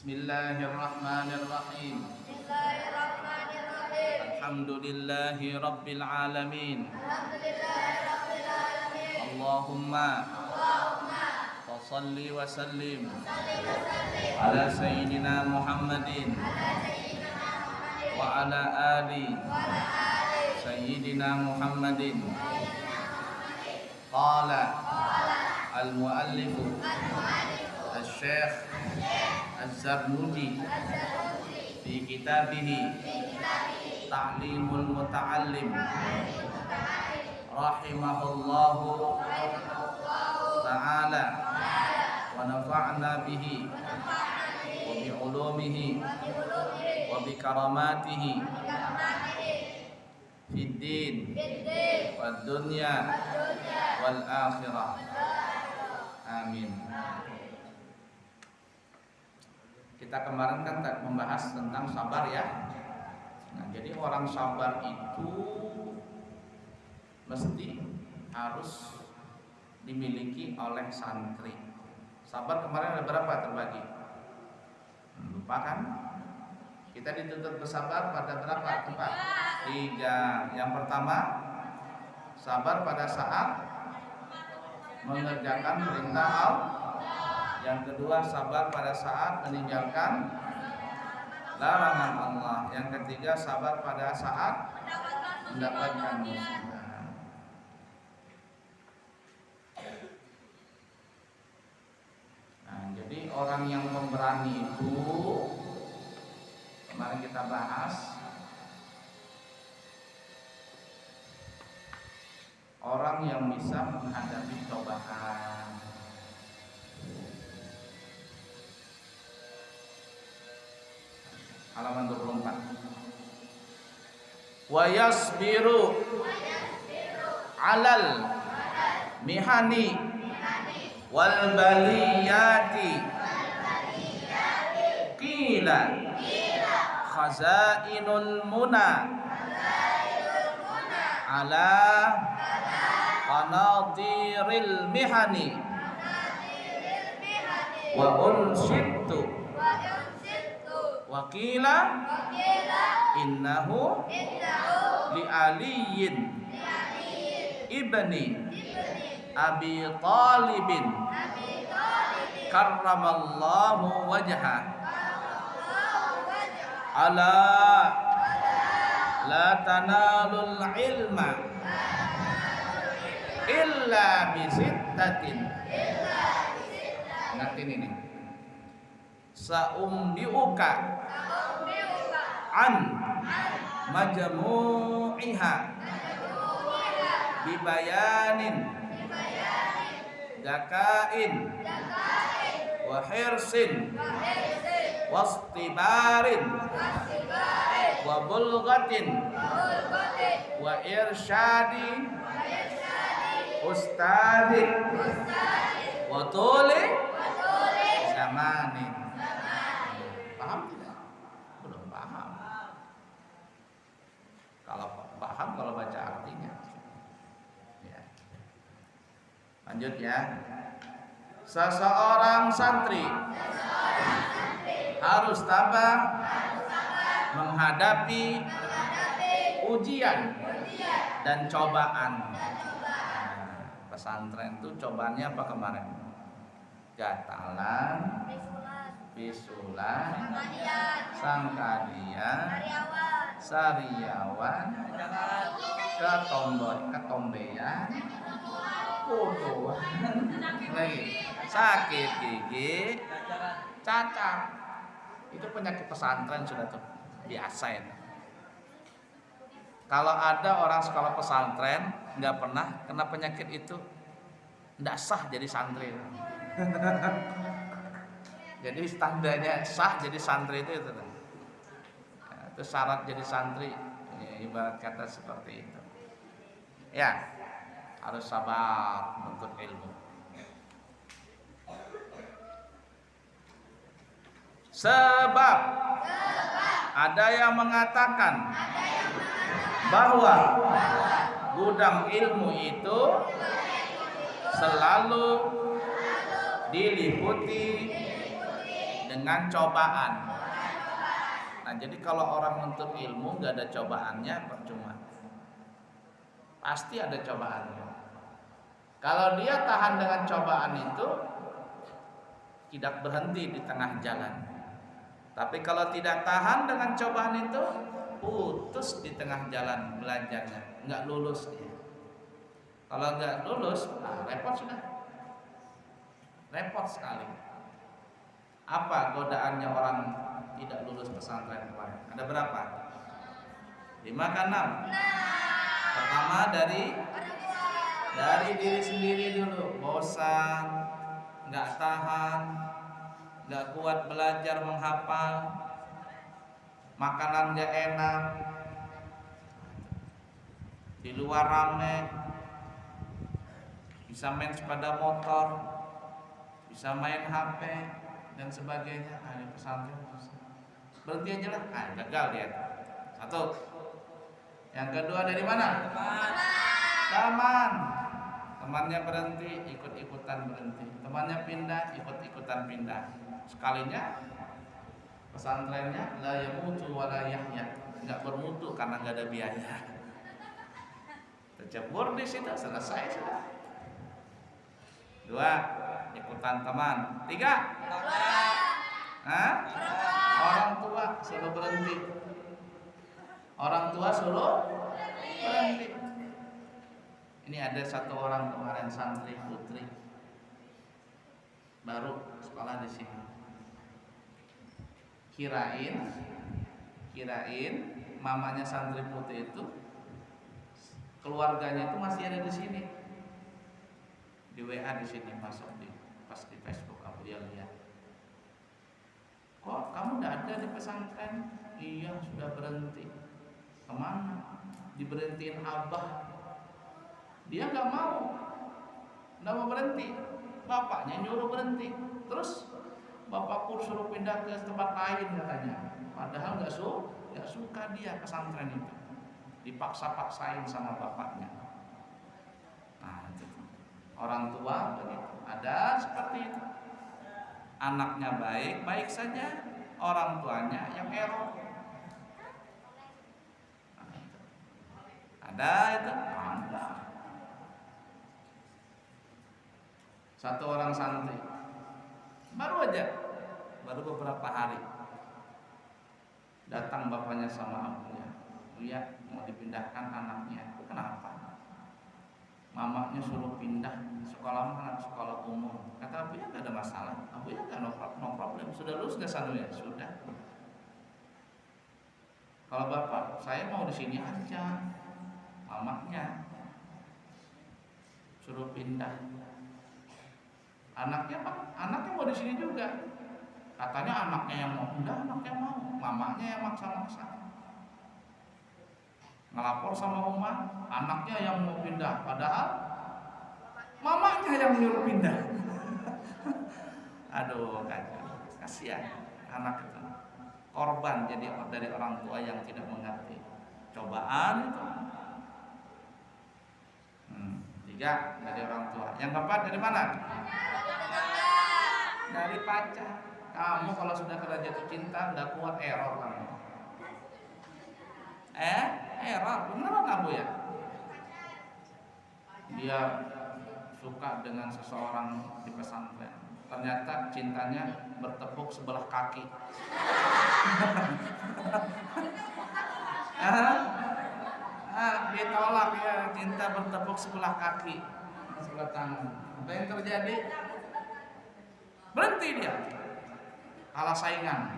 Bismillahirrahmanirrahim. Alhamdulillahi rabbil alamin. Allahumma salli wa sallim ala sayyidina Muhammadin wa ala ali sayyidina Muhammadin. Qala al-muallif al-syekh Az-Zarnuji fi kitabihi Ta'limul Muta'allim rahimahullahu ta'ala wa nafa'na bihi wa bi ulumihi wa bi karamatihi fid din wad dunya wal akhirah. Amin. Kita kemarin kan membahas tentang sabar ya. Nah, jadi orang sabar itu mesti harus dimiliki oleh santri. Sabar kemarin ada berapa terbagi? Lupa kan? Kita dituntut bersabar pada berapa tempat? 3. Yang pertama, sabar pada saat mengerjakan perintah Allah. Yang kedua, sabar pada saat meninggalkan larangan Allah. Yang ketiga, sabar pada saat mendapatkan musibah. Nah, jadi orang yang pemberani itu kemarin kita bahas, orang yang bisa menghadapi cobaan. Halaman 24. Wa yasbiru alal mihani wal baliyati qila khazainul muna ala qanadiril mihani wa unshittu Wakila innahu li aliyin ibni Abi Talibin karramallahu wajha ala la tanalul ilma illa bisittatin. Ingatin ini, sa'umbi'uka an majmu'iha bibayanin zakain wa hirsin wastibarin wa bulghatin wa irsyadi ustadi wa tuli zamanin. Paham tidak? Belum paham. Kalau paham, kalau baca artinya ya. Lanjut ya. Seseorang santri harus tabah menghadapi ujian dan cobaan. Pesantren itu cobaannya apa kemarin? Gatalan, bisulan, sangkadian, sariawan, ketombean, kutuan, sakit gigi, cacat. Itu penyakit pesantren sudah tuh biasa itu. Kalau ada orang sekolah pesantren nggak pernah kena penyakit itu, nggak sah jadi santri. Jadi standarnya sah jadi santri itu. Itu syarat jadi santri. Ya, ibarat kata seperti itu. Ya, harus sabar menuntut ilmu. Sebab ada yang mengatakan bahwa gudang ilmu itu selalu diliputi dengan cobaan. Nah, jadi kalau orang menuntut ilmu nggak ada cobaannya percuma. Pasti ada cobaannya. Kalau dia tahan dengan cobaan itu, tidak berhenti di tengah jalan. Tapi kalau tidak tahan dengan cobaan itu, putus di tengah jalan belajarnya, nggak lulus dia. Kalau nggak lulus, repot sudah, repot sekali. Apa godaannya orang tidak lulus pesantren kemarin? Ada berapa? 5 ke 6. Pertama dari diri sendiri dulu, bosan, nggak tahan, nggak kuat belajar menghafal, makanan nggak enak, di luar rame, bisa main sepeda motor, bisa main HP dan sebagainya. Di pesantren berhenti aja lah, gagal dia. Satu. Yang kedua dari mana? Taman. Temannya berhenti, ikut-ikutan berhenti. Temannya pindah, ikut-ikutan pindah. Sekalinya pesantrennya la yamutu wa la yahya, enggak bermutu karena enggak ada biaya. Tercebur di situ, selesai sudah. 2, ikutan teman. 3, orang tua suruh berhenti. Orang tua suruh berhenti. Ini ada satu orang kemarin santri putri baru sekolah di sini. Kirain mamanya santri putri itu keluarganya itu masih ada di sini. Di WA di sini masuk pas di Facebook aku dia lihat. Kok kamu tidak ada di pesantren? Iya, sudah berhenti. Kemana? Diberhentiin abah. Dia nggak mau berhenti. Bapaknya nyuruh berhenti. Terus bapakku suruh pindah ke tempat lain katanya. Padahal nggak suka dia pesantren itu. Dipaksa-paksain sama bapaknya. Nah, itu. Orang tua begitu. Ada seperti itu. Anaknya baik saja, orang tuanya yang error. Ada itu. Ada. Satu orang santri baru beberapa hari datang bapaknya sama abunya, ya mau dipindahkan anaknya. Kenapa? Mamanya suruh pindah sekolah umum. Kata abunya nggak ada masalah, abunya nggak no problem. Sudah lulus nggak sanunya? Sudah. Kalau bapak, saya mau di sini aja. Mamanya suruh pindah. Anaknya mau di sini juga. Katanya anaknya yang mau pindah, anaknya mau. Mamanya yang maksa-maksa. Ngelapor sama Uma, anaknya yang mau pindah, padahal mamanya yang nyuruh pindah. Aduh, kasihan anak itu. Korban jadi dari orang tua yang tidak mengerti. Cobaan itu. 3 dari orang tua. Yang keempat dari mana? Dari pacar. Kamu kalau sudah kena jatuh cinta nggak kuat, error kamu. Error beneran kamu ya. Dia suka dengan seseorang di pesantren. Ternyata cintanya bertepuk sebelah kaki. Ditolak ya, cinta bertepuk sebelah kaki, sebelah tangan. Apa yang terjadi? Berhenti dia, kalah saingan.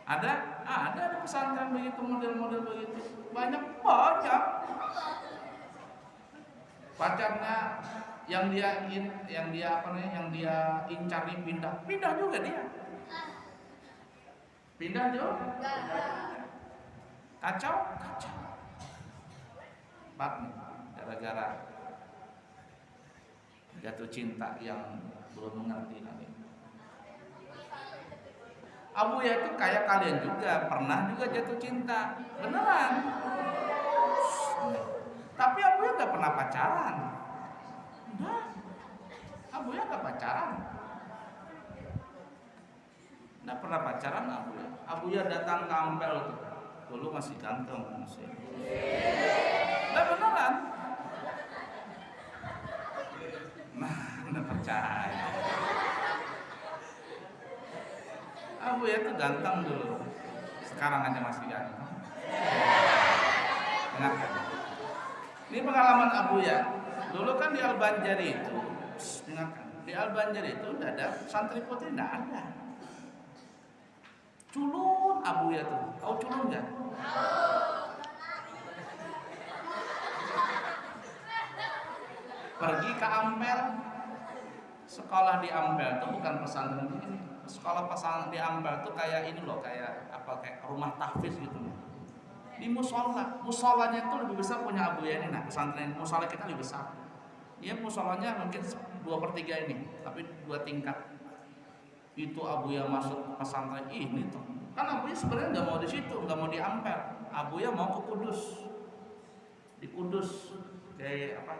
Ada di pesantren begitu, model-model begitu. Banyak. Pacarnya yang dia incar pindah juga dia. Pindah juga. Kacau. Gara-gara jatuh cinta yang belum mengerti lagi. Abu ya itu kayak kalian juga pernah juga jatuh cinta beneran. Tapi Abu ya nggak pernah pacaran. Abuya nggak pacaran, nggak pernah pacaran Abuya. Abuya datang ke Ampel tuh, dulu masih ganteng masih. Nggak beneran. Nah, nggak percaya. Abuya tuh ganteng dulu, sekarang aja masih ganteng. Ingatkan. Ini pengalaman Abuya. Dulu kan di Al-Banjari itu, ingatkan, di Al-Banjari itu udah ada santri putri, nggak ada. Culun Abuya tuh, tahu culun nggak? Pergi ke Ampel, sekolah di Ampel tuh bukan pesantren begini. Sekolah pesantren di Ampel tuh kayak ini loh, kayak apa, kayak rumah tahfiz gitu. Di musola, musolanya itu lebih besar punya Abuya ini. Nah, pesantren musola kita lebih besar. Dia musolanya mungkin 2/3 ini, tapi 2 tingkat. Itu Abuya masuk pesantren ini tuh. Kan Abuya sebenarnya nggak mau di situ, nggak mau di Ampel. Abuya mau ke Kudus. Di Kudus kayak apa?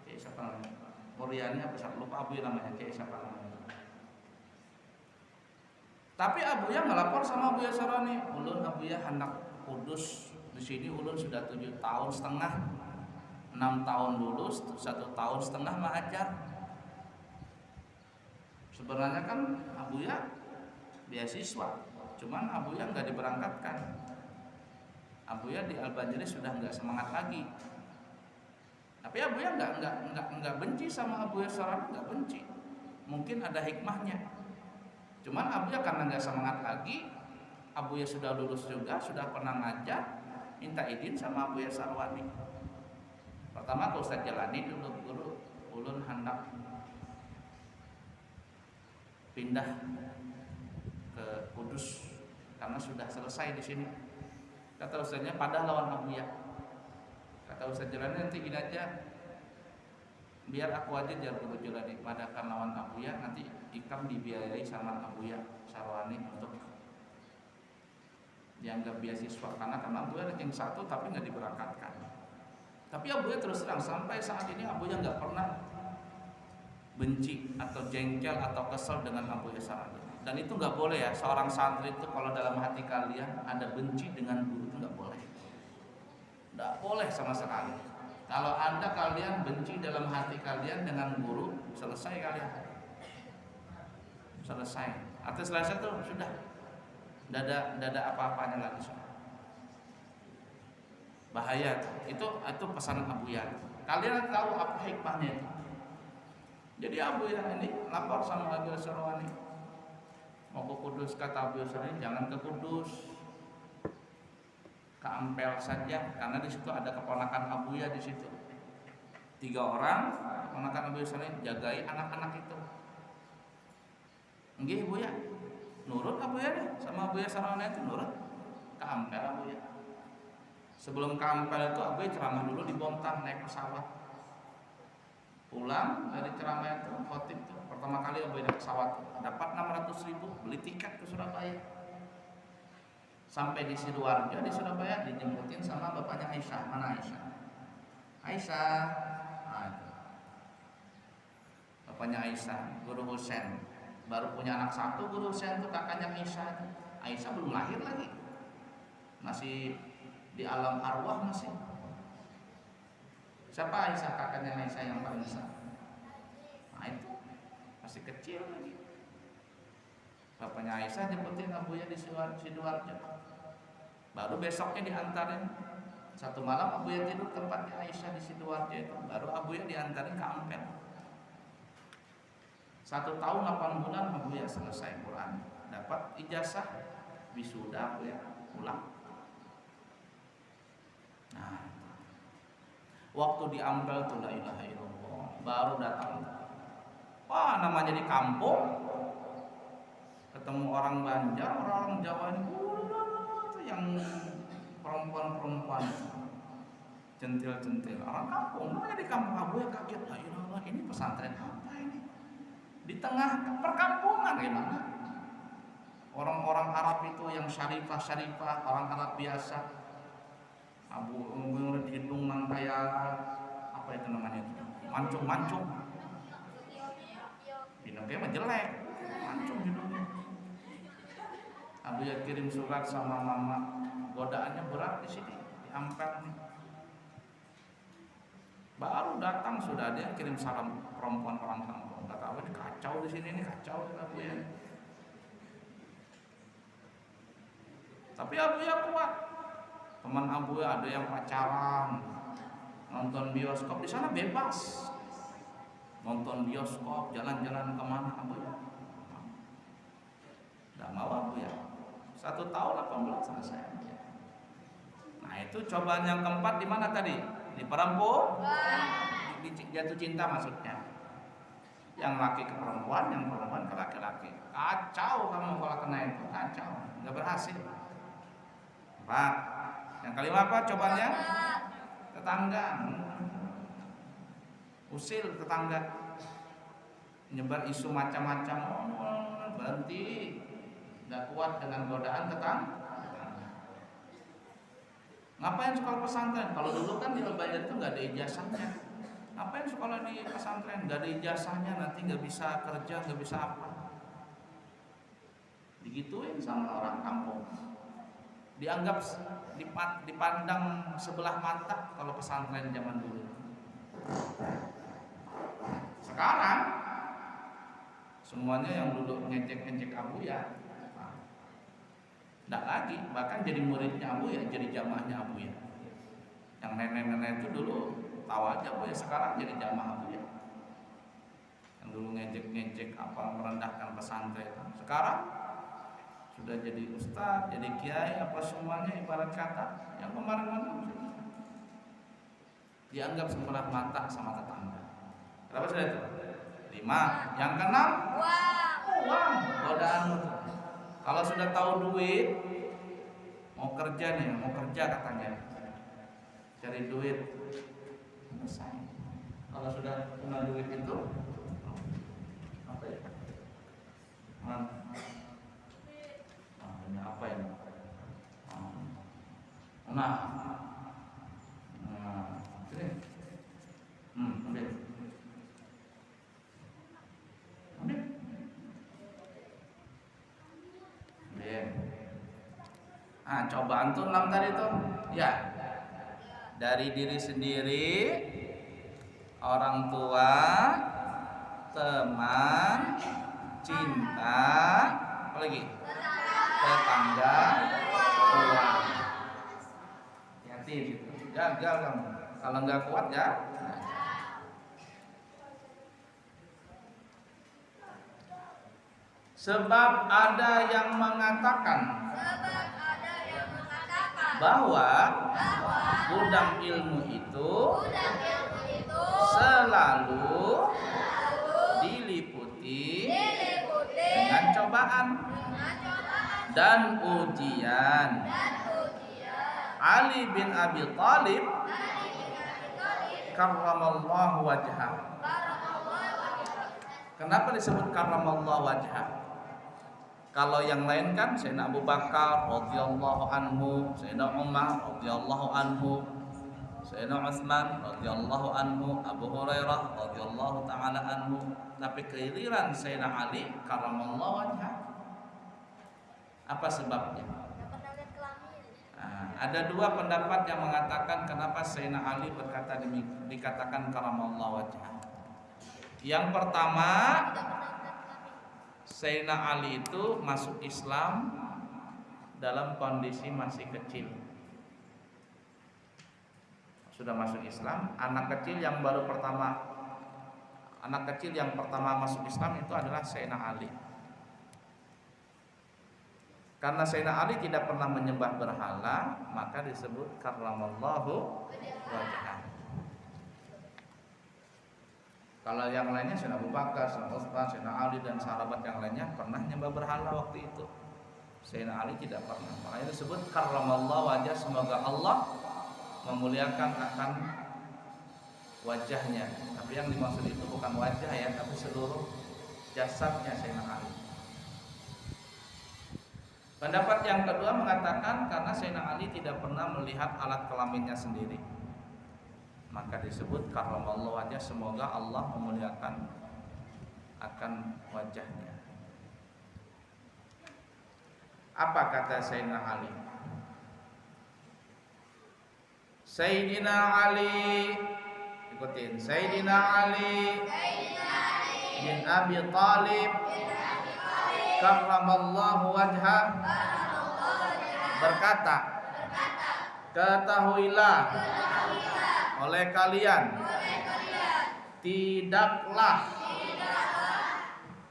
Kayak siapa namanya? Muriani apa siapa? Lupa Abuya namanya, kayak siapa namanya. Tapi Abuya ngelapor sama Abuya Sarwani, ulun Abuya hendak Kudus, di sini ulun sudah 7 tahun setengah, 6 tahun lulus, 1 tahun setengah mengajar. Sebenarnya kan Abuya beasiswa, cuman Abuya nggak diberangkatkan. Abuya di Al-Banjari sudah nggak semangat lagi. Tapi Abuya nggak benci sama Abuya Sarwani, nggak benci. Mungkin ada hikmahnya. Cuman Abuya karena nggak semangat lagi. Abuya sudah lulus juga, sudah pernah ngajar, minta izin sama Abuya Sarwani. Pertama ke Ustaz Jalani dulu, guru ulun hendak pindah ke Kudus karena sudah selesai di sini. Kata Ustaznya, pada lawan Abuya. Kata Ustaz Jalani, nanti gini aja, biar aku aja jar guru Jalani, padakan lawan Abuya, nanti ikam dibiayai sama Abuya Sarwani untuk dianggap beasiswa, karena Abuya ranking 1 tapi nggak diberangkatkan. Tapi Abuya terus terang sampai saat ini Abuya nggak pernah benci atau jengkel atau kesel dengan Abuya Sarwani. Dan itu nggak boleh ya, seorang santri itu kalau dalam hati kalian ada benci dengan guru itu nggak boleh, nggak boleh sama sekali. Kalau Anda kalian benci dalam hati kalian dengan guru, selesai kalian, selesai. Atau selesai tuh sudah. Tidak ada apa-apanya lagi. Bahaya itu pesanan Abuya. Kalian tahu apa hikmahnya itu? Jadi Abuya ini lapor sama Abuya Sarwani, mau ke Kudus. Kata Abuya Sarwani, jangan ke Kudus, ke Ampel saja, karena di situ ada keponakan Abuya di situ. 3 orang keponakan Abuya Sarwani jagai anak-anak itu. Nggih Abuya. Nurut Abuya deh sama Abuya Sarwani itu, nurut ke Ampel Abuya. Sebelum ke Ampel itu Abuya ceramah dulu di Bontang naik pesawat. Pulang dari ceramah itu khotib tuh pertama kali Abuya naik pesawat dapat 600.000, beli tiket ke Surabaya. Sampai di Sidoarjo di Surabaya dijemputin sama bapaknya Aisyah. Mana Aisyah? Aisyah. Nah, itu. Bapaknya Aisyah, Guru Husain. Baru punya anak 1, Guru Husain itu kakaknya Aisyah. Aisyah belum lahir lagi, masih di alam arwah masih. Siapa Aisyah? Kakaknya Aisyah yang paling besar. Nah itu masih kecil lagi. Bapaknya Aisyah jemputin Abuya di Sidoarjo. Baru besoknya diantarin. Satu malam Abuya tidur tempatnya Aisyah di Sidoarjo itu. Baru Abuya diantarin ke Ampel. 1 tahun 8 bulan Abuya selesai Quran, dapat ijazah wisuda Abuya pulang. Nah, waktu di Ampel tuh la ilaha illallah, baru datang. Wah, namanya di kampung, ketemu orang Banjar, orang Jawa ini, tuh yang perempuan-perempuan centil-centil, orang kampung. Namanya di kampung Abuya kaget, la ilallah, ini pesantren apa ini? Di tengah perkampungan gimana? Orang-orang Arab itu yang syarifah, orang Arab biasa. Abu hidung nang kayak apa itu namanya itu? Mancung. mah jelek, hancur hidupnya. Abuya kirim surat sama mama, godaannya berat di sini, di Ampel nih. Baru datang sudah dia kirim salam perempuan orang kampung. Kata Abuya kacau di sini nih, kacau Abuya. Tapi Abuya kuat. Teman Abuya ada yang pacaran, nonton bioskop, di sana bebas. Nonton bioskop, jalan-jalan kemana Abuya. Nggak mau Abuya. 1 tahun 18 selesai. Nah itu cobaan yang keempat di mana tadi? Di perempuan, di jatuh cinta maksudnya. Yang laki ke perempuan, yang perempuan ke laki-laki. Kacau kamu kalau kena itu, kacau, nggak berhasil. 4. Yang kelima apa cobaannya? Tetangga. Usil tetangga. Nyebar isu macam-macam. Berhenti. Nggak kuat dengan godaan tetangga. Ngapain sekolah pesantren? Kalau dulu kan di Al-Bayar itu nggak ada ijazahnya. Ngapain sekolah di pesantren? Nggak ada ijazahnya, nanti nggak bisa kerja, nggak bisa apa. Digituin sama orang kampung. Dianggap dipandang sebelah mata kalau pesantren zaman dulu. Sekarang semuanya yang dulu ngecek-ngecek Abuya tidak lagi, bahkan jadi muridnya Abuya, jadi jamaahnya Abuya. Yang nenek-nenek itu dulu tahu aja Abuya, sekarang jadi jamaah Abuya. Yang dulu ngejek-ngejek apa merendahkan pesantren, sekarang sudah jadi ustaz, jadi kiai, apa semuanya ibarat kata yang kemarin-kemarin dianggap sebelah mata sama tetangga. Berapa sudah itu? 5. Yang keenam, uang, godaan. Kalau sudah tahu duit, mau kerja nih, mau kerja katanya, cari duit, selesai. Kalau sudah punya duit itu, apa ya? Ini apa ya? Nah, ini, ambil. Nah, cobaan tuh 6 tadi tuh, ya, dari diri sendiri, orang tua, teman, cinta, apa lagi? Tetangga, uang. Hati gitu. Gagal kamu. Kalau nggak kuat ya. Sebab ada yang mengatakan bahwa gudang ilmu itu selalu diliputi dengan cobaan dan ujian. Ali bin Abi Thalib karramallahu wajhah. Kenapa disebut karramallahu wajhah? Kalau yang lain kan Sayyidina Abu Bakar radhiyallahu anhu, Sayyidina Umar radhiyallahu anhu, Sayyidina Utsman radhiyallahu anhu, Abu Hurairah radhiyallahu taala anhu. Tapi kehadiran Sayyidina Ali karramallahu wajhah. Apa sebabnya? Nah, ada 2 pendapat yang mengatakan kenapa Sayyidina Ali dikatakan karramallahu wajhah. Yang pertama, Sayyidina Ali itu masuk Islam dalam kondisi masih kecil. Sudah masuk Islam, anak kecil yang pertama masuk Islam itu adalah Sayyidina Ali. Karena Sayyidina Ali tidak pernah menyembah berhala, maka disebut karramallahu wajhah. Kalau yang lainnya Sayyidina Abu Bakar, Sayyidina Utsman, Sayyidina Ali dan sahabat yang lainnya pernah nyembah berhala waktu itu. Sayyidina Ali tidak pernah. Makanya disebut karramallahu wajhah, semoga Allah memuliakan akan wajahnya. Tapi yang dimaksud itu bukan wajah ya, tapi seluruh jasadnya Sayyidina Ali. Pendapat yang kedua mengatakan karena Sayyidina Ali tidak pernah melihat alat kelaminnya sendiri, maka disebut karramallahu wajhah, semoga Allah memuliakan akan wajahnya. Apa kata Sayyidina Ali? Sayyidina Ali, ikutin, Sayyidina Ali bin Abi Thalib karramallahu wajhah berkata, ketahuilah oleh kalian tidaklah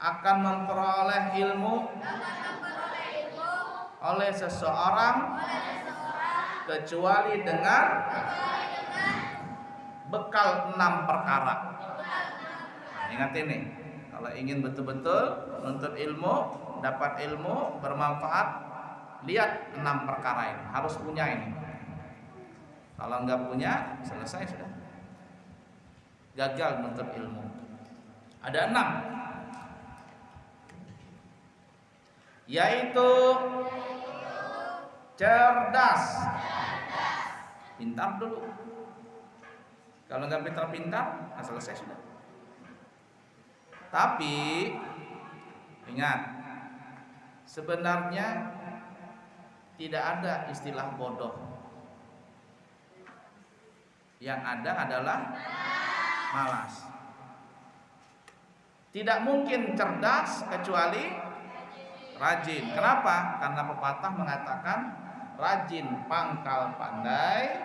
akan memperoleh ilmu oleh seseorang kecuali dengan bekal 6 perkara. Nah, ingat ini, kalau ingin betul-betul menuntut ilmu, dapat ilmu bermanfaat, lihat 6 perkara ini, harus punya ini. Kalau enggak punya, selesai sudah, gagal menuntut ilmu. Ada 6, yaitu cerdas, pintar dulu. Kalau nggak pintar-pintar, nah selesai sudah. Tapi ingat, sebenarnya tidak ada istilah bodoh. Yang ada adalah malas. Tidak mungkin cerdas kecuali rajin. Kenapa? Karena pepatah mengatakan rajin pangkal pandai,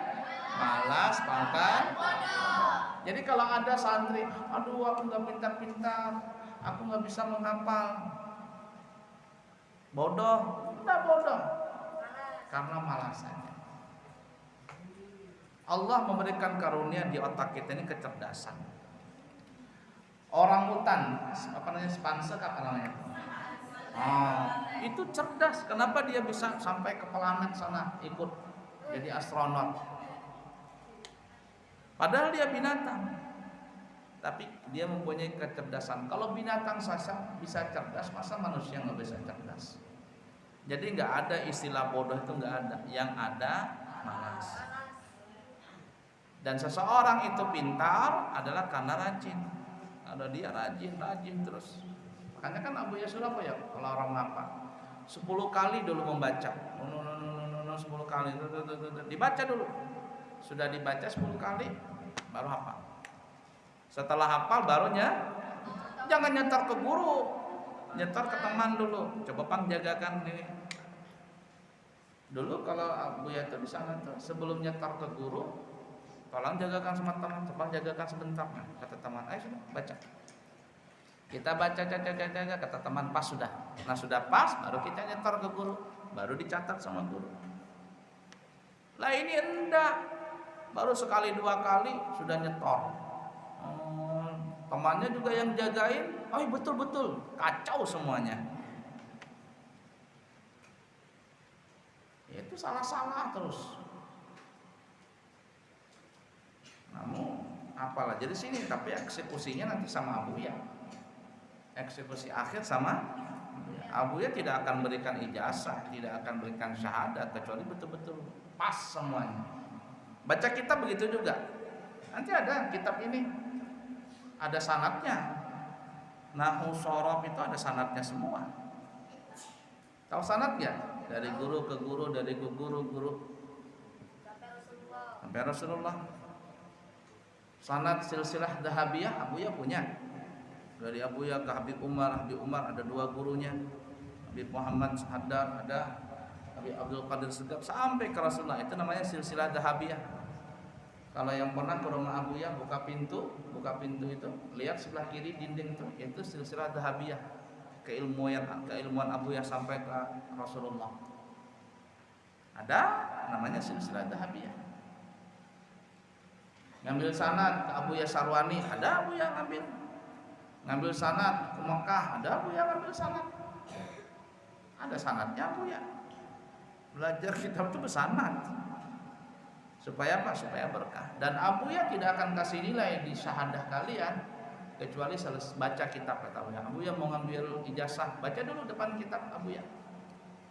malas pangkal bodoh. Jadi kalau ada santri, aduh aku nggak pintar-pintar, aku nggak bisa menghafal, bodoh, tidak bodoh, karena malas saja. Allah memberikan karunia di otak kita ini kecerdasan. Orang hutan, apa namanya, spansek apa namanya? Itu cerdas. Kenapa dia bisa sampai ke planet sana ikut jadi astronot? Padahal dia binatang, tapi dia mempunyai kecerdasan. Kalau binatang saja bisa cerdas, masa manusia nggak bisa cerdas? Jadi nggak ada istilah bodoh, itu nggak ada. Yang ada malas. Dan seseorang itu pintar adalah karena rajin. Kalau dia rajin terus. Makanya kan Abu Yasur apa ya, kalau orang ngapa 10 kali dulu membaca, 10 kali dibaca dulu. Sudah dibaca 10 kali baru hafal. Setelah hafal barunya, jangan nyetor ke guru, nyetor ke teman dulu. Coba Pang jagakan ini. Dulu kalau Abu Yasur di sana tuh, sebelum nyetor ke guru, tolong jagakan sama teman, coba jagakan sebentar. Nah, kata teman, ayo sudah baca. Kita baca, kata teman, pas sudah. Nah sudah pas, baru kita nyetor ke guru, baru dicatat sama guru. Lah ini enggak, baru sekali 2 kali sudah nyetor. Temannya juga yang jagain, oh betul, kacau semuanya. Itu salah-salah terus. Namun apalah jadi sini, tapi eksekusinya nanti sama Abu Ya. Eksekusi akhir sama Abu Ya tidak akan berikan ijazah, tidak akan berikan syahadat kecuali betul-betul pas semuanya. Baca kitab begitu juga. Nanti ada kitab ini ada sanadnya. Nahwu shorof itu ada sanadnya semua. Tahu sanad ya? Dari guru ke guru, dari guru sampai Rasulullah. Sanad silsilah Dhahabiyah Abu Ya punya. Dari Abu Ya ke Habib Umar ada 2 gurunya, Habib Muhammad Haddad, ada Habib Abdul Qadir Segaf sampai ke Rasulullah. Itu namanya silsilah Dhahabiyah. Kalau yang pernah ke rumah Abu Ya buka pintu itu, lihat sebelah kiri dinding itu silsilah Dhahabiyah, keilmuan Abu Ya sampai ke Rasulullah. Ada namanya silsilah Dhahabiyah. Ngambil sanad ke Abu Ya Sarwani, ada Abu Ya ngambil sanad ke Mekah, ada Abu Ya ngambil sanad. Ada sanadnya Abu Ya. Belajar kitab itu bersanad. Supaya apa? Supaya berkah. Dan Abu Ya tidak akan kasih nilai di syahadah kalian kecuali baca kitab, kata Abu Ya. Abu Ya mau ngambil ijazah, baca dulu depan kitab Abu Ya.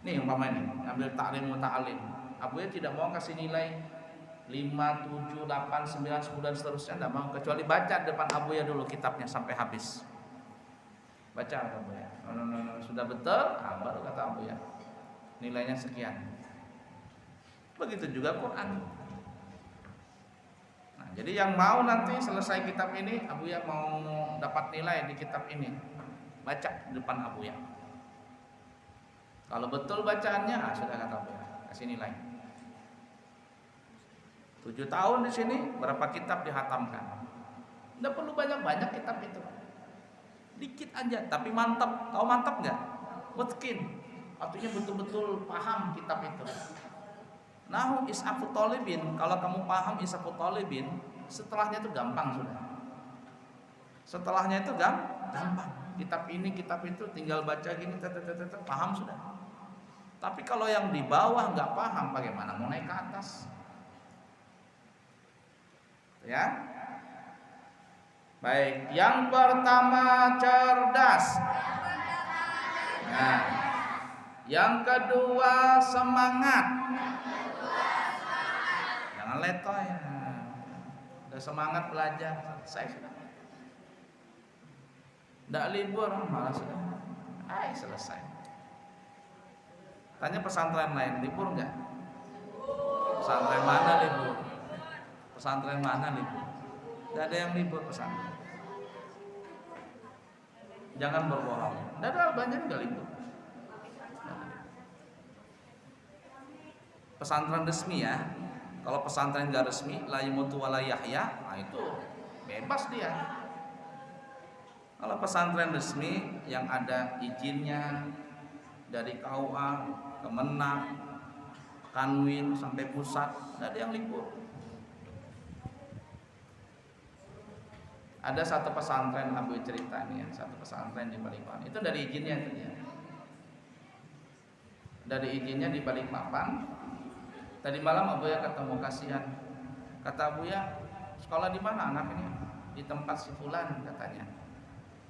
Nih umpama ini, ngambil ta'lim wa ta'lim. Abu Ya tidak mau kasih nilai 5, 7, 8, 9, 10 dan seterusnya, tidak mau, kecuali baca depan Abu Ya dulu kitabnya sampai habis. Baca kata Buya. Sudah betul, baru kata Buya. Nilainya sekian. Begitu juga Quran. Nah, jadi yang mau nanti selesai kitab ini, Buya mau dapat nilai di kitab ini, baca di depan Buya. Kalau betul bacaannya, sudah kata Buya, kasih nilai. 7 tahun di sini, berapa kitab dihatamkan? Tidak perlu banyak-banyak kitab itu, dikit aja, tapi mantap. Tahu mantap nggak? Mutkin, artinya betul-betul paham kitab itu. Nahu is'afu tolibin, kalau kamu paham is'afu tolibin, setelahnya itu gampang sudah. Setelahnya itu gampang. Kitab ini, kitab itu, tinggal baca gini, paham sudah. Tapi kalau yang di bawah nggak paham, bagaimana mau naik ke atas? Ya. Baik, yang pertama cerdas. Nah, yang kedua semangat. Jangan letoy. Udah semangat belajar, saya sudah. Nggak libur, malah sudah. Selesai. Tanya pesantren lain, libur nggak? Pesantren mana libur? Pesantren mana libur? Tidak ada yang libur pesantren. Jangan berbohong. Tidak ada, banyak nggak libur. Pesantren resmi ya. Kalau pesantren nggak resmi, la yamutu wala yahya, nah itu bebas dia. Kalau pesantren resmi yang ada izinnya dari KUA, Kemenak, Kanwil sampai pusat, tidak ada yang libur. Ada satu pesantren, Abu cerita nih ya, satu pesantren di Balikpapan. Itu dari izinnya itu ya. Dari izinnya di Balikpapan. Tadi malam Abu ya ketemu, kasihan. Kata Abu ya, sekolah di mana anak ini? Di tempat si fulan katanya.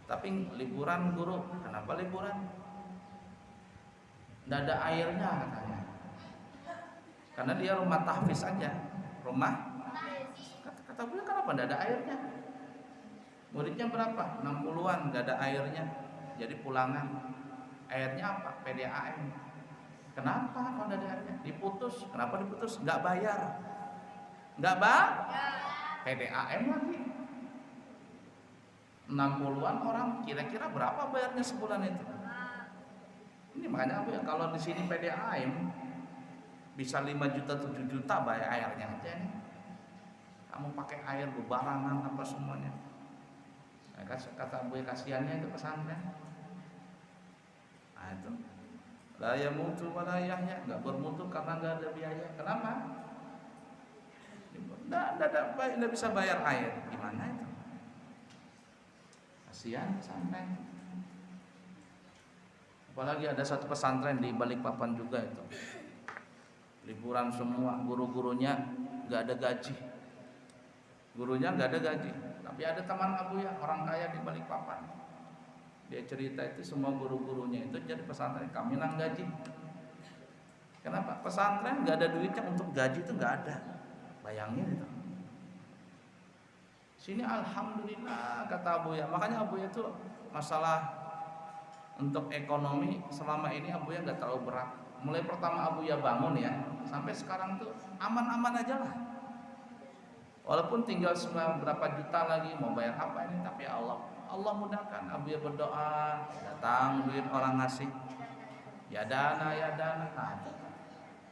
Tapi liburan guru. Kenapa liburan? Tidak ada airnya katanya. Karena dia rumah tahfiz aja. Rumah. Kata Abu ya, kenapa tidak ada airnya? Muridnya berapa? 60-an, gak ada airnya. Jadi pulangan. Airnya apa? PDAM. Kenapa kalau ada airnya? Diputus. Kenapa diputus? Gak bayar. Gak bayar? PDAM lagi. 60-an orang, kira-kira berapa bayarnya sebulan itu? Ini makanya apa ya, kalau di sini PDAM bisa 5 juta 7 juta bayar airnya aja nih. Kamu pakai air bebarangan apa semuanya. Kata Abu kasihannya itu pesantren. Nah itu la yamutu wa la yahya, enggak bermutu karena enggak ada biaya. Kenapa? Enggak bisa bayar air. Gimana itu? Kasihan pesantren. Apalagi ada satu pesantren di Balikpapan juga itu. Liburan semua, guru-gurunya enggak ada gaji. Gurunya enggak ada gaji. Tapi ada teman Abu ya, orang kaya di Balikpapan. Dia cerita itu semua guru-gurunya itu jadi pesantren, kami nang gaji. Kenapa? Pesantren nggak ada duitnya untuk gaji itu nggak ada. Bayangin itu. Sini alhamdulillah kata Abu ya. Makanya Abu ya itu masalah untuk ekonomi selama ini Abu ya nggak terlalu berat. Mulai pertama Abu ya bangun ya, sampai sekarang tuh aman-aman aja lah. Walaupun tinggal berapa juta lagi mau bayar apa ini, tapi Allah mudahkan. Abu ya berdoa, datang duit orang ngasih, ya dana, nah,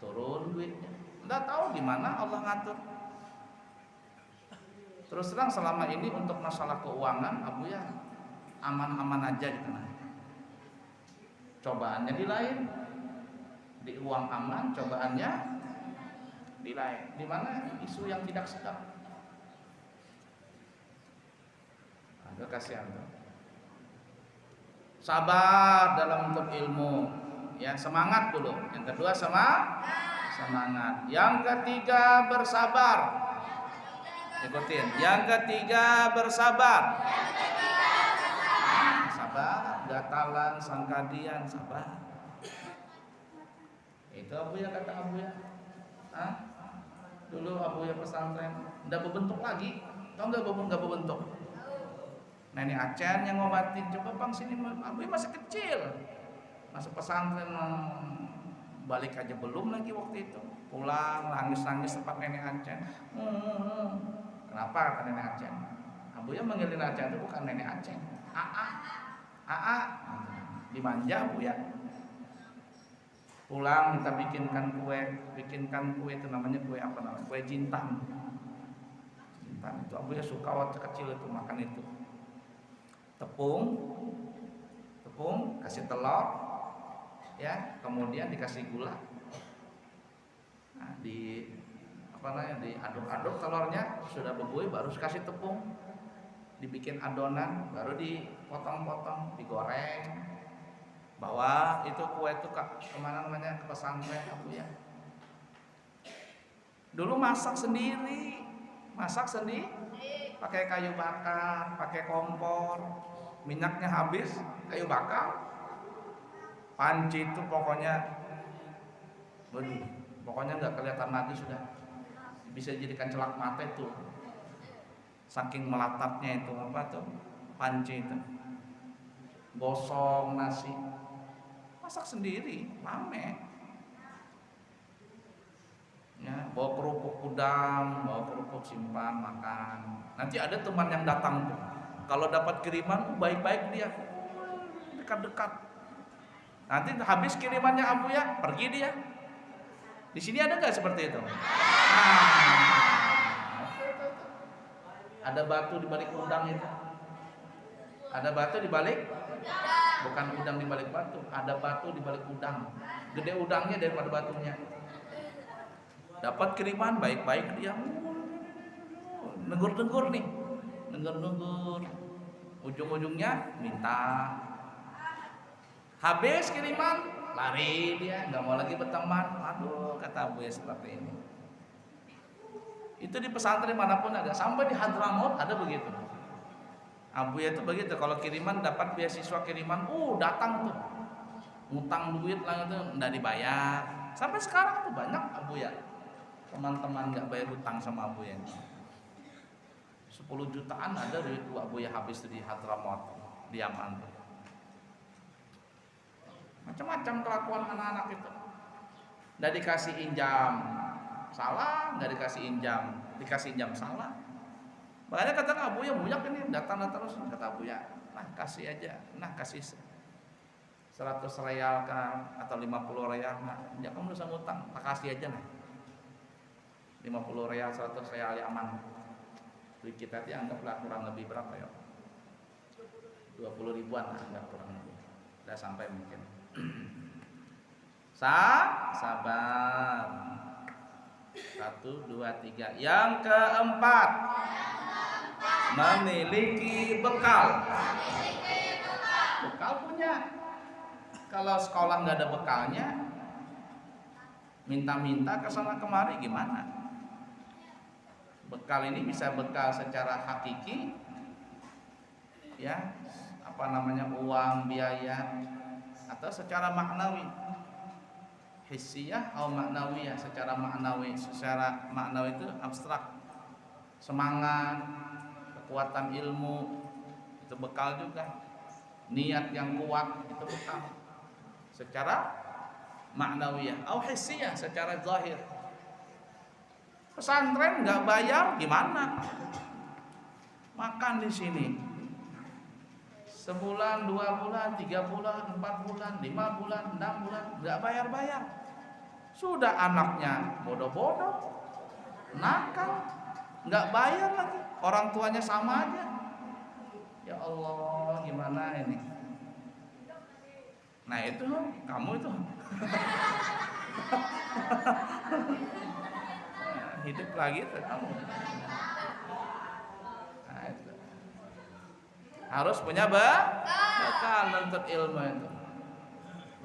turun duitnya. Nggak tahu gimana Allah ngatur. Terus terang selama ini untuk masalah keuangan Abu ya aman-aman aja gitu. Nah, cobaannya di lain, di uang aman, cobaannya di lain. Di mana isu yang tidak sedap. Ada kasihan tuh. Sabar dalam menuntut ilmu, ya semangat dulu. Yang kedua semangat. Yang ketiga bersabar. Ikutin. Yang ketiga bersabar. Sabar, gatalan, sangkadian, sabar. Itu Abu ya kata Abu ya. Dulu Abu ya pesantren, udah berbentuk lagi. Tahu nggak berbentuk? Nenek Aceh yang ngobatin, coba bang sini, Abuya masih kecil, masuk pesantren, balik aja belum lagi waktu itu, pulang nangis tempat nenek Aceh. Kenapa kata nenek Aceh? Abuya manggil nenek Aceh itu bukan nenek Aceh, Aa, dimanja Abuya. Pulang minta bikinkan kue itu namanya kue apa namanya? Kue jintan. Jintan itu Abuya suka waktu kecil itu makan itu. Tepung, kasih telur, ya, kemudian dikasih gula. Nah, diaduk-aduk telurnya, sudah berbuih baru kasih tepung. Dibikin adonan, baru dipotong-potong, digoreng. Bawa itu kue itu kemana namanya, ke pesantren Abuya. Dulu masak sendiri, pakai kayu bakar, pakai kompor, minyaknya habis, kayu bakar, panci itu pokoknya nggak kelihatan lagi, sudah bisa jadikan celak mata itu, saking melatapnya itu panci itu. Gosong nasi, masak sendiri, rame. Ya, bawa kerupuk udang, bawa kerupuk simpan makan. Nanti ada teman yang datang tuh, kalau dapat kiriman baik-baik dia, dekat-dekat. Nanti habis kirimannya Abuya, pergi dia. Di sini ada nggak seperti itu? Ada batu di balik udang itu. Ada batu di balik, bukan udang di balik batu. Ada batu di balik udang. Gede udangnya daripada batunya. Dapat kiriman baik-baik dia, nenggur nih, ujung-ujungnya minta. Habis kiriman lari dia, nggak mau lagi berteman. Aduh, kata Abuya seperti ini. Itu di pesantren manapun ada, sampai di Hadramaut ada begitu. Abuya itu begitu, kalau kiriman dapat beasiswa kiriman, datang tuh, ngutang duit lah itu nggak dibayar. Sampai sekarang tuh banyak Abuya teman-teman nggak bayar hutang sama Abuya. 10 jutaan ada duit Abuya habis di Hadramaut, di Yaman tuh. Macam-macam kelakuan anak-anak itu. Nggak dikasih injam salah, nggak dikasih injam, dikasih injam salah. Makanya kata Abuya banyak ini datang terus, kata Abuya, nah kasih aja, nah kasih 100 real kan atau 50 real, nah ya kamu bisa ngutang, tak kasih aja nah 50 real, 100 real ya aman. Duit kita dianggaplah kurang lebih berapa ya, 20 ribuan lah, nggak kurang lebih, udah sampai mungkin. Sabar. 1, 2, 3. Yang keempat, memiliki bekal. Bekal punya. Kalau sekolah nggak ada bekalnya, minta-minta ke sana kemari gimana? Bekal ini bisa bekal secara hakiki, ya, uang, biaya, atau secara maknawi, hissiyah atau maknawiyah. Secara maknawi itu abstrak, semangat, kekuatan ilmu, itu bekal juga. Niat yang kuat itu bekal secara maknawiyah, atau hissiyah secara zahir. Pesantren nggak bayar gimana? Makan di sini sebulan, 2 bulan, 3 bulan, 4 bulan, 5 bulan, 6 bulan, nggak bayar. Sudah anaknya bodoh-bodoh, nakal, nggak bayar lagi, orang tuanya sama aja. Ya Allah, gimana ini? Nah itu kamu itu hidup lagi tuh kamu. Nah, itu. Harus punya bekal untuk ilmu itu.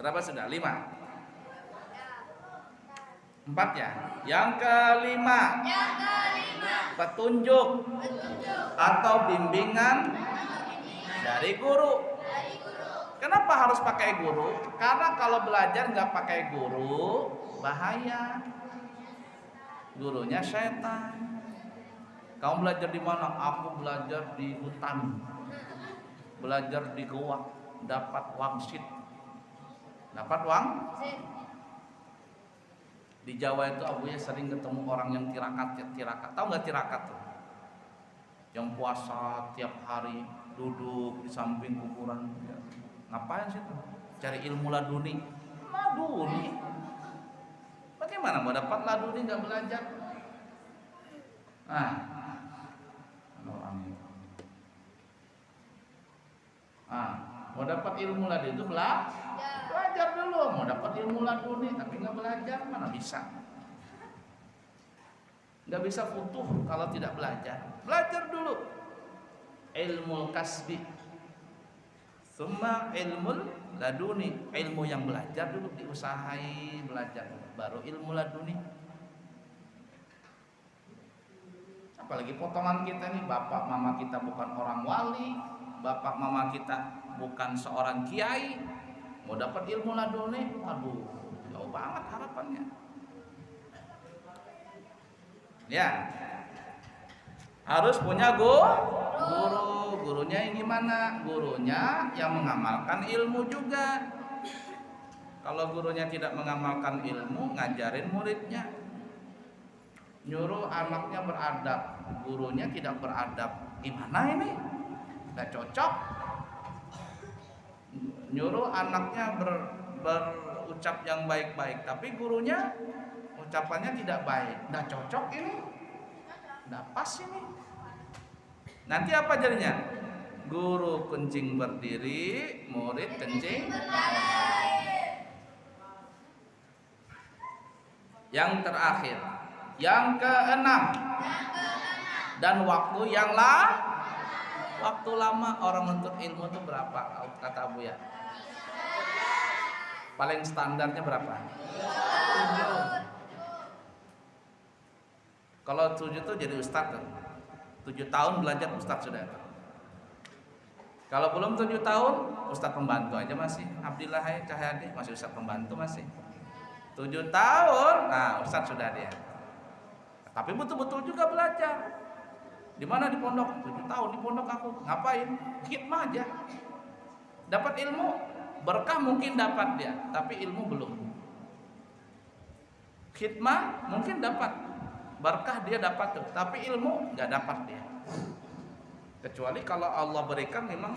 Berapa sudah? 5. 4 ya. Yang kelima, petunjuk atau bimbingan dari guru. Kenapa harus pakai guru? Karena kalau belajar nggak pakai guru bahaya. Gurunya setan. Kamu belajar di mana? Aku belajar di hutan. belajar di goa, dapat wangsit. Dapat wangsit. Di Jawa itu Abuya sering ketemu orang yang tirakat. Tahu nggak tirakat tuh? Yang puasa tiap hari duduk di samping kuburan. Ngapain sih tuh? Cari ilmu laduni. Laduni? Bagaimana mau dapat laduni nggak belajar? Orang itu. Mau dapat ilmu laduni itu belajar dulu. Mau dapat ilmu laduni tapi nggak belajar, mana bisa? Nggak bisa futuh kalau tidak belajar. Belajar dulu ilmu kasbi, summa ilmu laduni. Ilmu yang belajar dulu, diusahai belajar, baru ilmu laduni. Apalagi potongan kita nih, bapak mama kita bukan orang wali, bapak mama kita bukan seorang kiai, mau dapat ilmu laduni, waduh, jauh banget harapannya. Ya, harus punya guru. Gurunya yang gimana? Gurunya yang mengamalkan ilmu juga. Kalau gurunya tidak mengamalkan ilmu, ngajarin muridnya. Nyuruh anaknya beradab, gurunya tidak beradab, gimana ini? Nggak cocok. Nyuruh anaknya berucap yang baik-baik, tapi gurunya ucapannya tidak baik, nggak cocok ini, nggak pas ini. Nanti apa jadinya? Guru kencing berdiri, murid kencing berdiri. Yang terakhir, yang keenam, dan waktu yang waktu lama. Orang menuntut ilmu itu berapa? Kata Abu ya, paling standarnya berapa? 7. Kalau 7 tuh jadi ustadz tuh. 7 tahun belajar ustadz sudah. Kalau belum 7 tahun, ustadz pembantu aja masih. Abdillah Cahyadi masih ustadz pembantu masih. 7 tahun, nah ustadz sudah dia. Tapi betul-betul juga belajar. Di mana? Di pondok. 7 tahun di pondok aku. Ngapain? Khidmah aja. Dapat ilmu, berkah mungkin dapat dia, tapi ilmu belum. Khidmah mungkin dapat, berkah dia dapat tuh, tapi ilmu nggak dapat dia. Kecuali kalau Allah berikan memang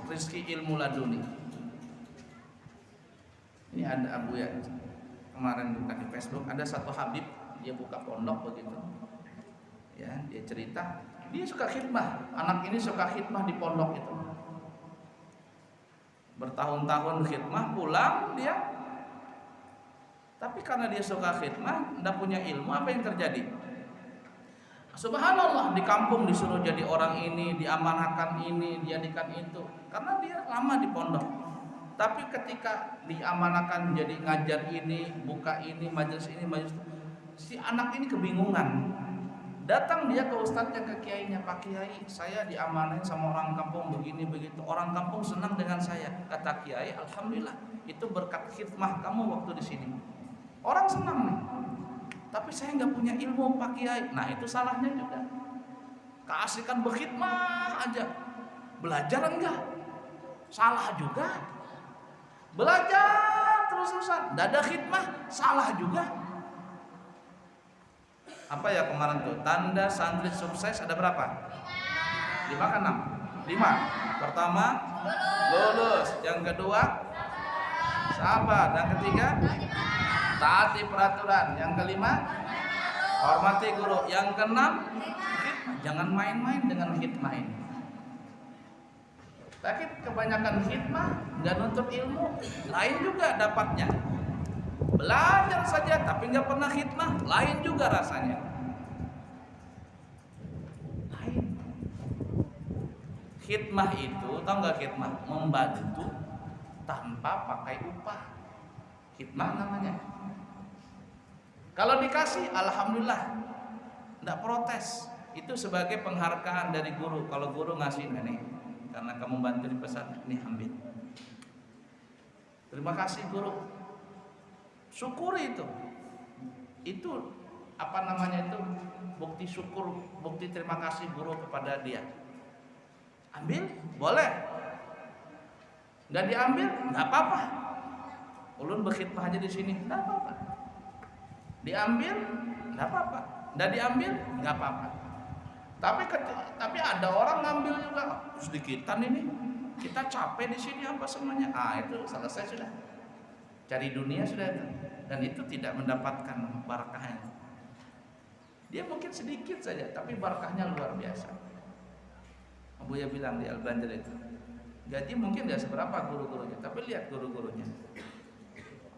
rezeki ilmu laduni. Ini ada Abu ya, kemarin buka di Facebook, ada satu Habib, dia buka pondok begitu. Ya, dia cerita, dia suka khidmah. Anak ini suka khidmah di pondok itu. Bertahun-tahun khidmah, pulang dia. Tapi karena dia suka khidmah, tidak punya ilmu, apa yang terjadi? Subhanallah, di kampung disuruh jadi orang ini, diamanahkan ini, diadikan itu. Karena dia lama di pondok. Tapi ketika diamanahkan jadi ngajar ini, buka ini, majelis ini, majelis itu, si anak ini kebingungan. Datang dia ke ustadznya, ke kiainya, Pak Kiai, saya diamanahin sama orang kampung begini begitu. Orang kampung senang dengan saya. Kata kiai, alhamdulillah, itu berkat khidmah kamu waktu di sini. Orang senang nih. Tapi saya nggak punya ilmu Pak Kiai. Nah itu salahnya juga. Keasikan berkhidmah aja, belajar enggak? Salah juga. Belajar terus-terusan, nggak ada khidmah, salah juga. Apa ya kemarin tuh, tanda santri sukses ada berapa? 5 kan 6? 5. Pertama lulus, yang kedua sabar, yang ketiga taati peraturan, yang kelima hormati guru, yang keenam khidmah. Jangan main-main dengan khidmah ini. Tapi kebanyakan khidmah nggak nuntut ilmu, lain juga dapatnya. Belajar saja tapi nggak pernah khidmah, lain juga rasanya. Lain. Khidmah itu, tahu nggak khidmah? Membantu tanpa pakai upah. Khidmah namanya. Kalau dikasih, alhamdulillah, nggak protes. Itu sebagai penghargaan dari guru. Kalau guru ngasih nih, karena kamu bantu di pesantren, ini ambil. Terima kasih guru. Syukuri itu. Itu apa namanya itu? Bukti syukur, bukti terima kasih guru kepada dia. Ambil, boleh. Nggak diambil, nggak apa-apa. Ulun berkhidmah aja di sini, nggak apa-apa. Diambil, nggak apa-apa. Nggak diambil, nggak apa-apa. Tapi ada orang ngambil juga, sedikitan ini. Kita capek di sini apa semuanya. Itu selesai sudah. Cari dunia sudah itu. Dan itu tidak mendapatkan barakahnya. Dia mungkin sedikit saja, tapi barakahnya luar biasa. Abuya bilang di Al-Banjar itu, gaji mungkin gak seberapa guru-gurunya, tapi lihat guru-gurunya.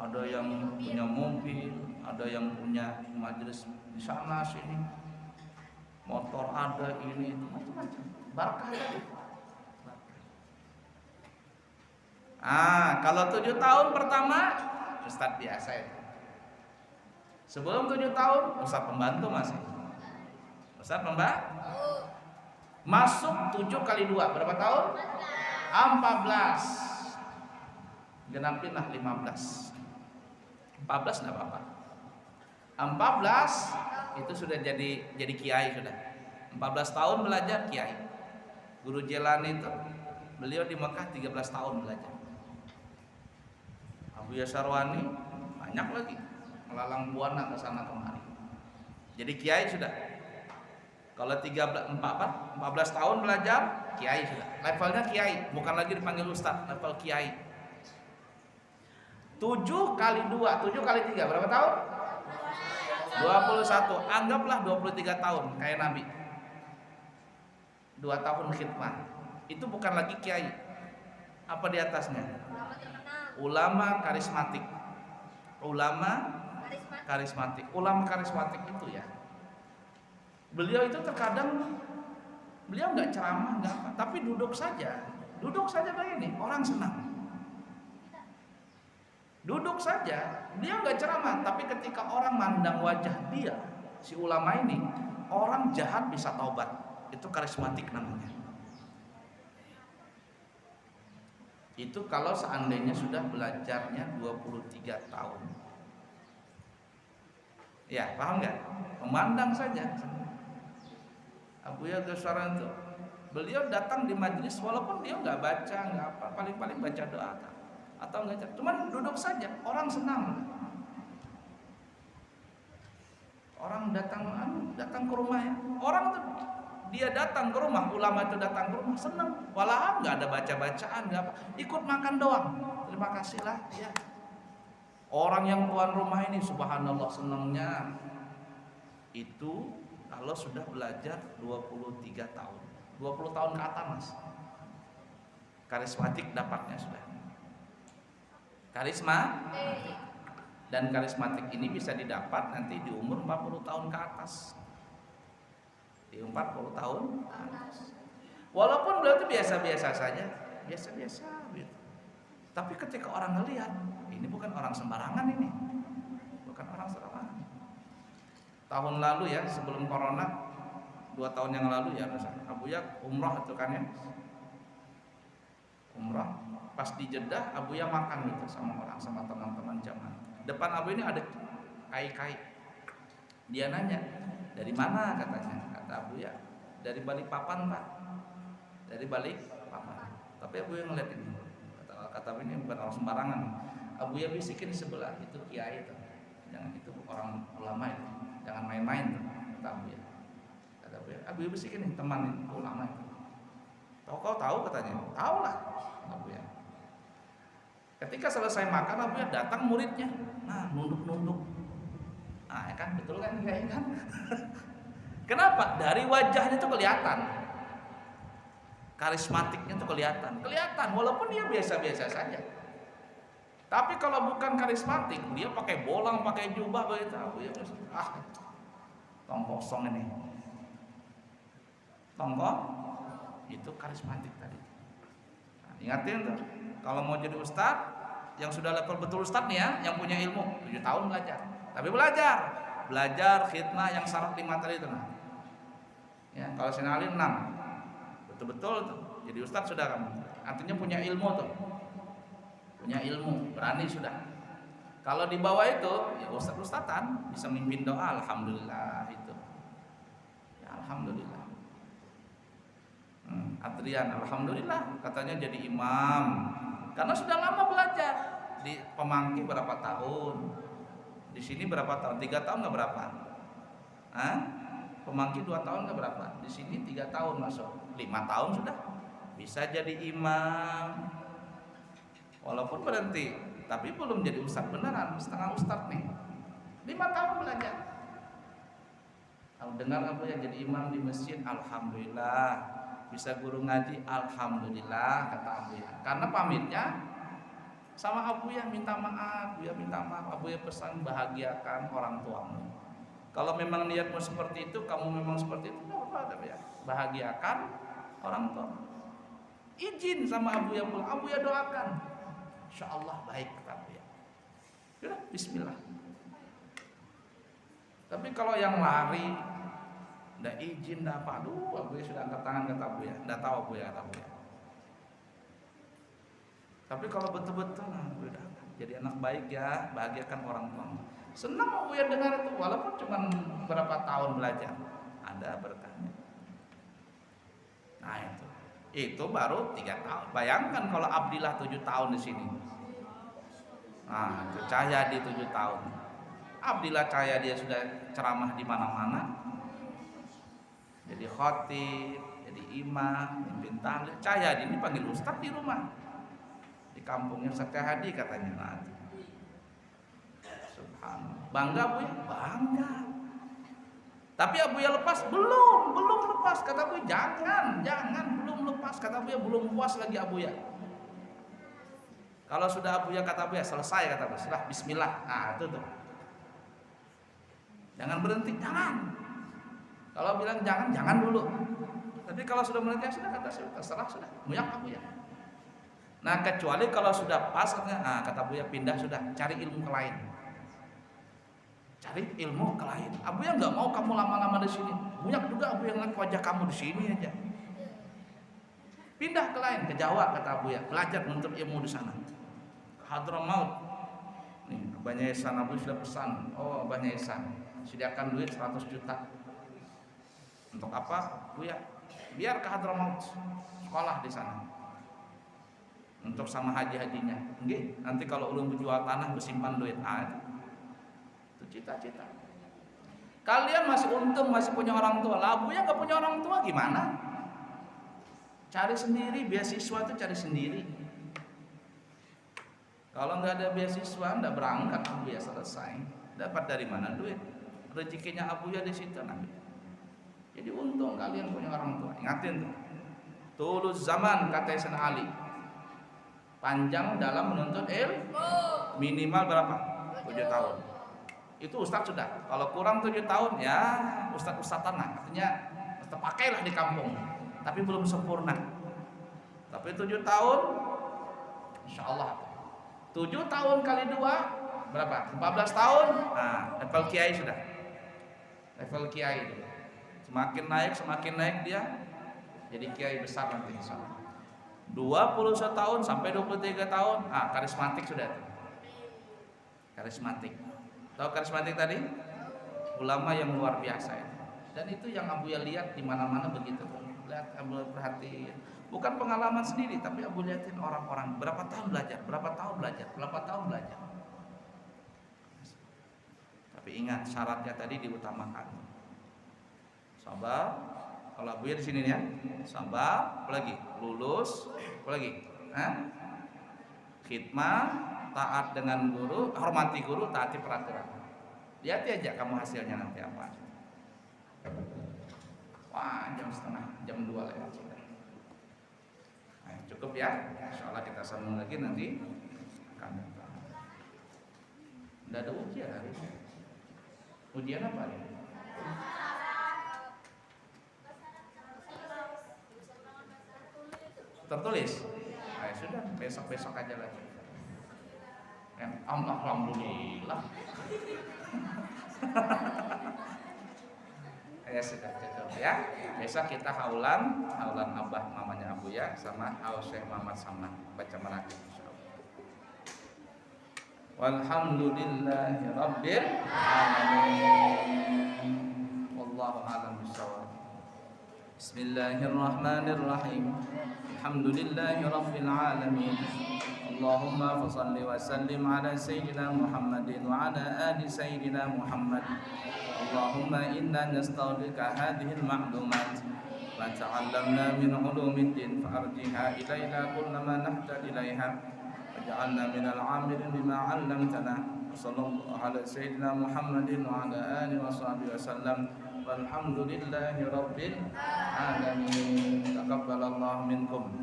Ada yang punya mobil, ada yang punya majelis di sana sini, motor ada, ini itu macam-macam. Barakah tadi. Kalau 7 tahun pertama Ustadz biasa itu. Sebelum 7 tahun Ustadz pembantu masih. Ustadz pembantu. Masuk 7 kali 2 berapa tahun? 14. Genapin lah 15. 14 enggak apa-apa. 14 itu sudah jadi kiai sudah. 14 tahun belajar kiai. Guru Jelani itu beliau di Mekah 13 tahun belajar. Abu Yasarwani banyak lagi melalang buana ke sana kemari. Jadi kiai sudah. Kalau 14 tahun belajar kiai sudah. Levelnya kiai, bukan lagi dipanggil ustaz, level kiai. 7 kali 2, 7 kali 3 berapa tahun? 21. Anggaplah 23 tahun kayak Nabi. 2 tahun khidmah. Itu bukan lagi kiai. Apa di atasnya? Ulama karismatik. Ulama karismatik itu ya. Beliau itu terkadang beliau nggak ceramah, nggak apa, tapi duduk saja begini, orang senang. Duduk saja, beliau nggak ceramah, tapi ketika orang mandang wajah dia, si ulama ini, orang jahat bisa taubat. Itu karismatik namanya. Itu kalau seandainya sudah belajarnya 23 tahun. Ya, paham nggak? Memandang saja. Abu Yasarwani itu beliau datang di majelis walaupun dia nggak baca, nggak apa, paling-paling baca doa atau nggak, cuman duduk saja, orang senang. Orang datang ke rumahnya, orang tuh dia datang ke rumah, ulama itu datang ke rumah senang, walaupun nggak ada baca-bacaan, nggak apa, ikut makan doang, terima kasih lah ya. Orang yang tuan rumah ini subhanallah senangnya itu kalau sudah belajar 23 tahun 20 tahun ke atas mas, karismatik dapatnya sudah karisma. Dan karismatik ini bisa didapat nanti di umur 40 tahun ke atas, di 40 tahun ke atas. Walaupun beliau itu biasa-biasa saja, biasa-biasa gitu. Tapi ketika orang ngelihat, ini bukan orang sembarangan ini, bukan orang sembarangan. Tahun lalu ya, sebelum corona 2 tahun yang lalu ya, Abu Ya umrah itu kan ya, umrah. Pas di Jeddah Abu Ya makan gitu sama orang, sama teman-teman jamaah. Depan Abu ini ada kai-kai. Dia nanya, dari mana katanya? Kata Abu Ya, dari Balikpapan Pak, dari Balikpapan. Tapi Abu Ya ngeliat ini, kata Abu ini bukan orang sembarangan. Abu Ya bisikin di sebelah, itu kiai itu, jangan, itu orang ulama itu, jangan main-main tuh, kata Abu Ya. Kata Abu Ya, Abu Ya bisikin nih, teman ulama itu. Kau tahu katanya? Tahu lah Abu Ya. Ketika selesai makan Abu Ya datang muridnya, nah nunduk-nunduk. Nah ya kan, betul kan kiai kan? Kenapa? Dari wajahnya itu kelihatan, karismatiknya itu kelihatan, walaupun dia biasa-biasa saja. Tapi kalau bukan karismatik, dia pakai bolang, pakai jubah begitu, Abu Ya tong kosong ini, tongkol itu karismatik tadi. Nah, ingatin tuh, kalau mau jadi ustadz yang sudah level betul ustadz nih ya, yang punya ilmu 7 tahun belajar, tapi belajar khidmah yang syarat 5 tadi itu nah. Ya, kalau sinali 6 betul-betul tuh jadi ustadz sudah kamu, artinya punya ilmu tuh, punya ilmu, berani sudah. Kalau di bawah itu ya ustadz-ustadzan bisa mimpin doa, alhamdulillah itu ya, alhamdulillah. Adrian alhamdulillah katanya jadi imam karena sudah lama belajar. Di Pemangki berapa tahun, di sini berapa tahun? 3 tahun nggak berapa? Hah? Pemangki 2 tahun nggak berapa? Di sini 3 tahun masuk, 5 tahun sudah bisa jadi imam. Walaupun berhenti, tapi belum jadi ustadz beneran, setengah ustadz nih. 5 tahun belajar. Dengar Abu ya jadi imam di masjid, alhamdulillah. Bisa guru ngaji, alhamdulillah, kata Abu ya. Karena pamitnya sama Abu ya, minta maaf, ya minta maaf. Abu ya pesan bahagiakan orang tuamu. Kalau memang niatmu seperti itu, kamu memang seperti itu, tidak apa-apa ya. Bahagiakan orang tua. Izin sama Abu ya pulang, Abu ya doakan. Insya Allah baik, kata Abu ya. Sudah, Bismillah. Tapi kalau yang lari, ndak izin, ndak apa, aduh, Abu ya sudah angkat tangan, kata Abu ya, ndak tahu Abu ya, kata Abu ya. Tapi kalau betul-betul, nah, udah jadi anak baik ya, bahagiakan orang tua. Senang Abu ya dengar itu, walaupun cuma berapa tahun belajar, ada berkahnya. Nah itu baru 3 tahun. Bayangkan kalau Abdillah 7 tahun di sini. Nah, itu Cahyadi 7 tahun. Abdillah Cahyadi dia sudah ceramah di mana-mana. Jadi khotib, jadi imam, pimpin tahlil. Cahyadi ini panggil ustaz di rumah. Di kampungnya Ustaz Cahyadi katanya. Nah, subhanallah. Bangga Bu ya? Bangga. Tapi Abu ya lepas? Belum lepas. Kata Abu ya, jangan, belum lepas. Kata Abu ya, belum puas lagi Abu ya. Kalau sudah Abu ya, kata Abu ya, selesai, kata Abu, sudah bismillah. Nah itu tuh. Jangan berhenti, jangan. Kalau bilang jangan dulu. Tapi kalau sudah berhenti, sudah, kata saya, terserah sudah. Muyak Abu ya. Nah kecuali kalau sudah pas, kata Abu ya, pindah sudah, cari ilmu ke lain. Cari ilmu ke lain. Abu ya nggak mau kamu lama-lama di sini. Banyak juga Abu yang lihat wajah kamu di sini aja. Pindah ke lain, ke Jawa, kata Abu ya, belajar menuntut ilmu di sana. Ke Hadramaut. Nih, Abah Ihsan Abu sudah pesan. Oh, Abah Ihsan, sediakan duit 100 juta. Untuk apa? Abu ya, biar ke Hadramaut, sekolah di sana. Untuk sama haji-hajinya. Nggih, nanti kalau ulun berjual tanah bersimpan duit. Cita-cita. Kalian masih untung masih punya orang tua. Abu ya nggak punya orang tua gimana? Cari sendiri, beasiswa itu cari sendiri. Kalau nggak ada beasiswa, nggak berangkat Abu ya, selesai. Dapat dari mana duit? Rezekinya Abu ya di situ nanti. Jadi untung kalian punya orang tua. Ingatin tuh. Tulus zaman kata Sayyidina Ali. Panjang dalam menuntut ilmu. Minimal berapa? 7 tahun. Itu ustadz sudah. Kalau kurang 7 tahun ya ustadz tanah. Artinya terpakailah di kampung. Tapi belum sempurna. Tapi 7 tahun insya Allah. 7 tahun kali 2 berapa? 14 tahun. Nah, level kiai sudah. Level kiai itu. Semakin naik dia jadi kiai besar nanti insya Allah. 21 tahun sampai 23 tahun. Karismatik sudah. Karismatik. Tahu karismatik tadi? Ulama yang luar biasa itu. Dan itu yang Abu ya lihat di mana-mana begitu. Lihat, Abu perhati. Bukan pengalaman sendiri, tapi Abu lihatin orang-orang berapa tahun belajar. Tapi ingat syaratnya tadi diutamakan. Sabar. Kalau Abu ya di sini ya. Sabar, apalagi lulus, apalagi khidmah, taat dengan guru, hormati guru, taati peraturan. Lihat aja kamu hasilnya nanti apa. Wah, jam 2 lewat sudah. Nah, cukup ya. Insyaallah kita sambung lagi nanti. Tidak ada ujian hari ini. Ujian apa ya? Tertulis. Nah, sudah, besok aja lagi. Alhamdulillah. Ya sudah cukup ya. Besok kita haulan abah mamanya Abu ya sama Syekh Muhammad sama baca manaqib insyaallah. Walhamdulillahi rabbil alamin. Wallahu a'lam bishawab. Bismillahirrahmanirrahim. Alhamdulillahi rabbil alamin. Allahumma fasalli wa sallim ala sayyidina Muhammadin wa ala ali sayyidina Muhammad. Allahumma inna nasta'udika hadhil ma'lumat wa ta'allamna min ulumiddin fa'arjiha ilayna kullama nahtad ilayha waj'alna minal 'amilin bima 'allamtana. Sallallahu ala sayyidina Muhammadin wa ala alihi wa sahbihi wasallam. Walhamdulillahi rabbil alamin. Taqabbalallahu minkum.